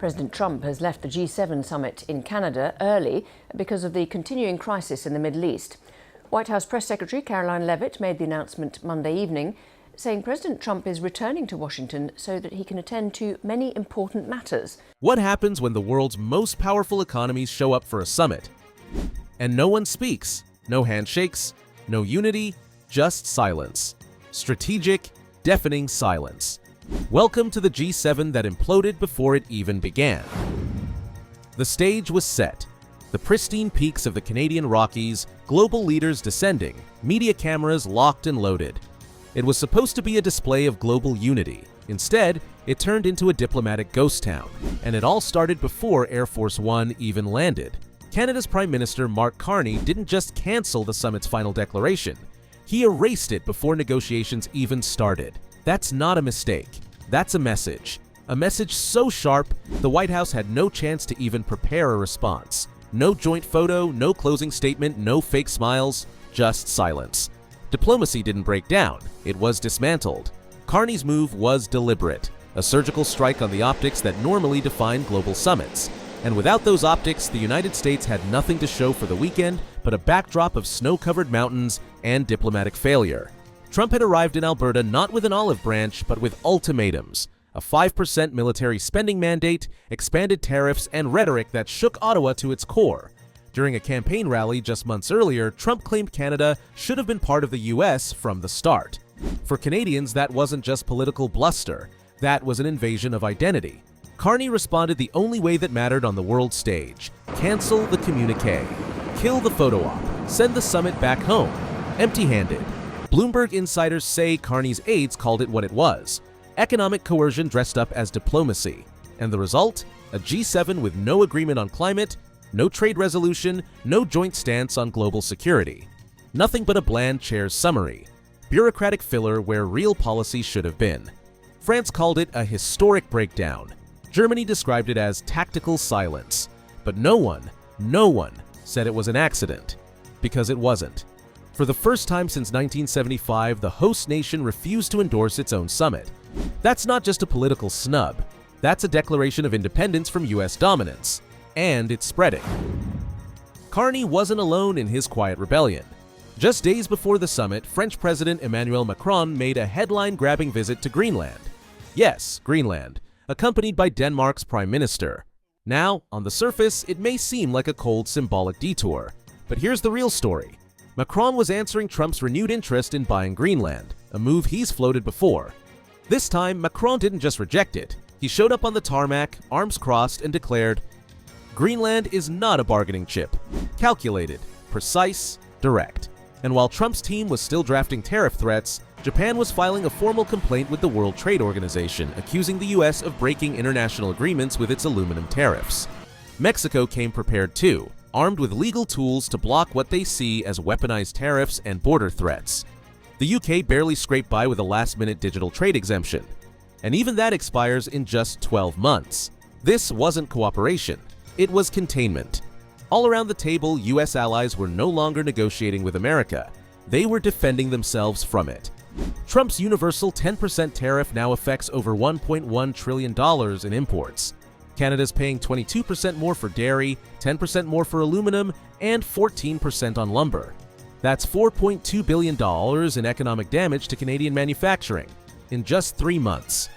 President Trump has left the G7 summit in Canada early because of the continuing crisis in the Middle East. White House Press Secretary Caroline Leavitt made the announcement Monday evening, saying President Trump is returning to Washington so that he can attend to many important matters. What happens when the world's most powerful economies show up for a summit? And no one speaks, no handshakes, no unity, just silence. Strategic, deafening silence. Welcome to the G7 that imploded before it even began. The stage was set. The pristine peaks of the Canadian Rockies, global leaders descending, media cameras locked and loaded. It was supposed to be a display of global unity. Instead, it turned into a diplomatic ghost town, and it all started before Air Force One even landed. Canada's Prime Minister Mark Carney didn't just cancel the summit's final declaration. He erased it before negotiations even started. That's not a mistake. That's a message. A message so sharp, the White House had no chance to even prepare a response. No joint photo, no closing statement, no fake smiles, just silence. Diplomacy didn't break down. It was dismantled. Carney's move was deliberate, a surgical strike on the optics that normally define global summits. And without those optics, the United States had nothing to show for the weekend but a backdrop of snow-covered mountains and diplomatic failure. Trump had arrived in Alberta not with an olive branch, but with ultimatums, a 5% military spending mandate, expanded tariffs, and rhetoric that shook Ottawa to its core. During a campaign rally just months earlier, Trump claimed Canada should have been part of the US from the start. For Canadians, that wasn't just political bluster, that was an invasion of identity. Carney responded the only way that mattered on the world stage: cancel the communique, kill the photo op, send the summit back home, empty-handed. Bloomberg insiders say Carney's aides called it what it was: economic coercion dressed up as diplomacy. And the result? A G7 with no agreement on climate, no trade resolution, no joint stance on global security. Nothing but a bland chair's summary. Bureaucratic filler where real policy should have been. France called it a historic breakdown. Germany described it as tactical silence. But no one said it was an accident. Because it wasn't. For the first time since 1975, the host nation refused to endorse its own summit. That's not just a political snub. That's a declaration of independence from US dominance. And it's spreading. Carney wasn't alone in his quiet rebellion. Just days before the summit, French President Emmanuel Macron made a headline-grabbing visit to Greenland. Yes, Greenland, accompanied by Denmark's Prime Minister. Now, on the surface, it may seem like a cold, symbolic detour. But here's the real story. Macron was answering Trump's renewed interest in buying Greenland, a move he's floated before. This time, Macron didn't just reject it. He showed up on the tarmac, arms crossed, and declared, "Greenland is not a bargaining chip. Calculated, precise, direct." And while Trump's team was still drafting tariff threats, Japan was filing a formal complaint with the World Trade Organization, accusing the US of breaking international agreements with its aluminum tariffs. Mexico came prepared too, armed with legal tools to block what they see as weaponized tariffs and border threats. The UK barely scraped by with a last-minute digital trade exemption. And even that expires in just 12 months. This wasn't cooperation. It was containment. All around the table, US allies were no longer negotiating with America. They were defending themselves from it. Trump's universal 10% tariff now affects over $1.1 trillion in imports. Canada's paying 22% more for dairy, 10% more for aluminum, and 14% on lumber. That's $4.2 billion in economic damage to Canadian manufacturing in just 3 months.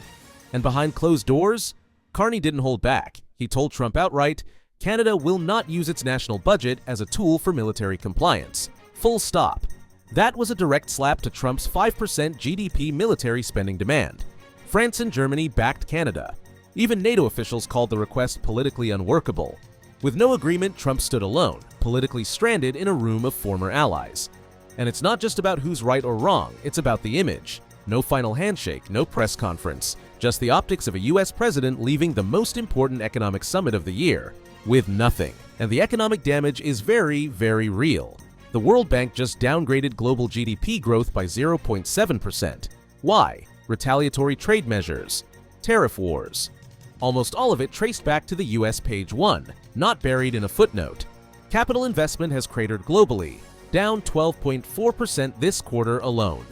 And behind closed doors, Carney didn't hold back. He told Trump outright, Canada will not use its national budget as a tool for military compliance. Full stop. That was a direct slap to Trump's 5% GDP military spending demand. France and Germany backed Canada. Even NATO officials called the request politically unworkable. With no agreement, Trump stood alone, politically stranded in a room of former allies. And it's not just about who's right or wrong, it's about the image. No final handshake, no press conference, just the optics of a US president leaving the most important economic summit of the year with nothing. And the economic damage is very, very real. The World Bank just downgraded global GDP growth by 0.7%. Why? Retaliatory trade measures, tariff wars. Almost all of it traced back to the US page 1, not buried in a footnote. Capital investment has cratered globally, down 12.4% this quarter alone.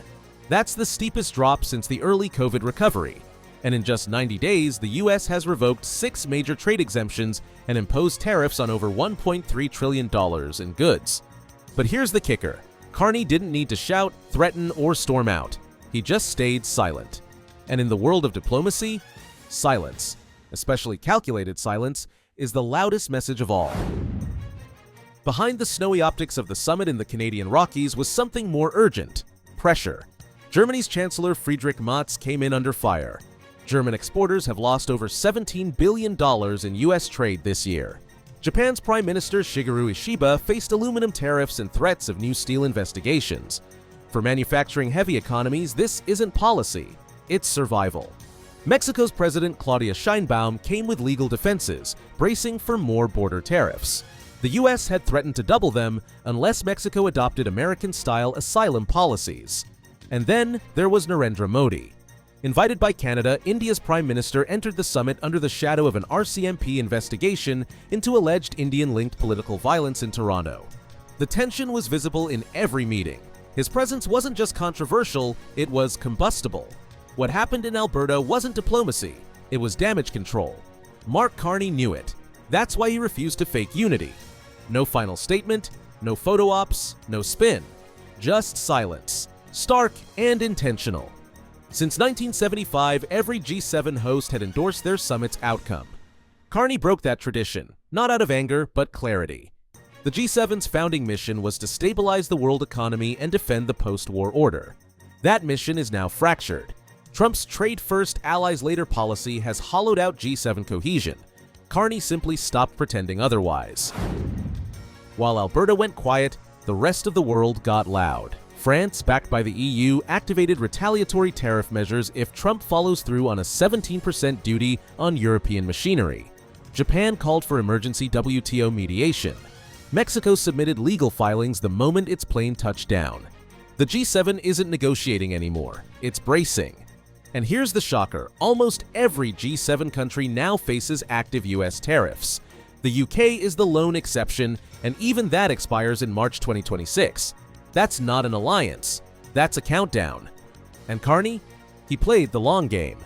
That's the steepest drop since the early COVID recovery. And in just 90 days, the US has revoked 6 major trade exemptions and imposed tariffs on over $1.3 trillion in goods. But here's the kicker. Carney didn't need to shout, threaten, or storm out. He just stayed silent. And in the world of diplomacy, silence, especially calculated silence, is the loudest message of all. Behind the snowy optics of the summit in the Canadian Rockies was something more urgent: pressure. Germany's Chancellor Friedrich Merz came in under fire. German exporters have lost over $17 billion in US trade this year. Japan's Prime Minister Shigeru Ishiba faced aluminum tariffs and threats of new steel investigations. For manufacturing-heavy economies, this isn't policy, it's survival. Mexico's President Claudia Sheinbaum came with legal defenses, bracing for more border tariffs. The US had threatened to double them unless Mexico adopted American-style asylum policies. And then there was Narendra Modi. Invited by Canada, India's Prime Minister entered the summit under the shadow of an RCMP investigation into alleged Indian-linked political violence in Toronto. The tension was visible in every meeting. His presence wasn't just controversial, it was combustible. What happened in Alberta wasn't diplomacy, it was damage control. Mark Carney knew it. That's why he refused to fake unity. No final statement, no photo ops, no spin. Just silence. Stark and intentional. Since 1975, every G7 host had endorsed their summit's outcome. Carney broke that tradition, not out of anger, but clarity. The G7's founding mission was to stabilize the world economy and defend the post-war order. That mission is now fractured. Trump's trade-first, allies-later policy has hollowed out G7 cohesion. Carney simply stopped pretending otherwise. While Alberta went quiet, the rest of the world got loud. France, backed by the EU, activated retaliatory tariff measures if Trump follows through on a 17% duty on European machinery. Japan called for emergency WTO mediation. Mexico submitted legal filings the moment its plane touched down. The G7 isn't negotiating anymore, it's bracing. And here's the shocker, almost every G7 country now faces active US tariffs. The UK is the lone exception, and even that expires in March 2026. That's not an alliance, that's a countdown. And Carney? He played the long game.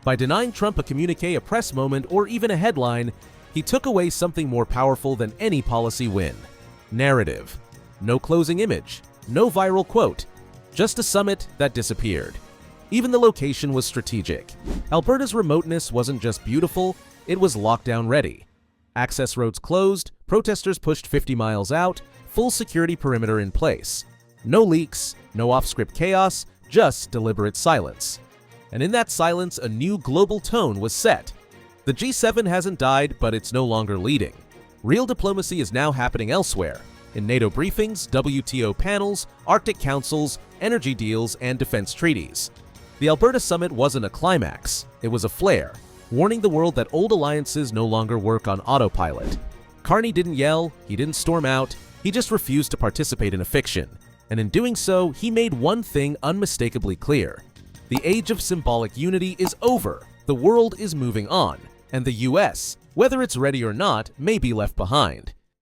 By denying Trump a communique, a press moment, or even a headline, he took away something more powerful than any policy win: narrative. No closing image, no viral quote, just a summit that disappeared. Even the location was strategic. Alberta's remoteness wasn't just beautiful, it was lockdown ready. Access roads closed, protesters pushed 50 miles out, full security perimeter in place. No leaks, no off-script chaos, just deliberate silence. And in that silence, a new global tone was set. The G7 hasn't died, but it's no longer leading. Real diplomacy is now happening elsewhere, in NATO briefings, WTO panels, Arctic councils, energy deals, and defense treaties. The Alberta summit wasn't a climax, it was a flare, warning the world that old alliances no longer work on autopilot. Carney didn't yell, he didn't storm out, he just refused to participate in a fiction. And in doing so, he made one thing unmistakably clear. The age of symbolic unity is over, the world is moving on, and the US, whether it's ready or not, may be left behind.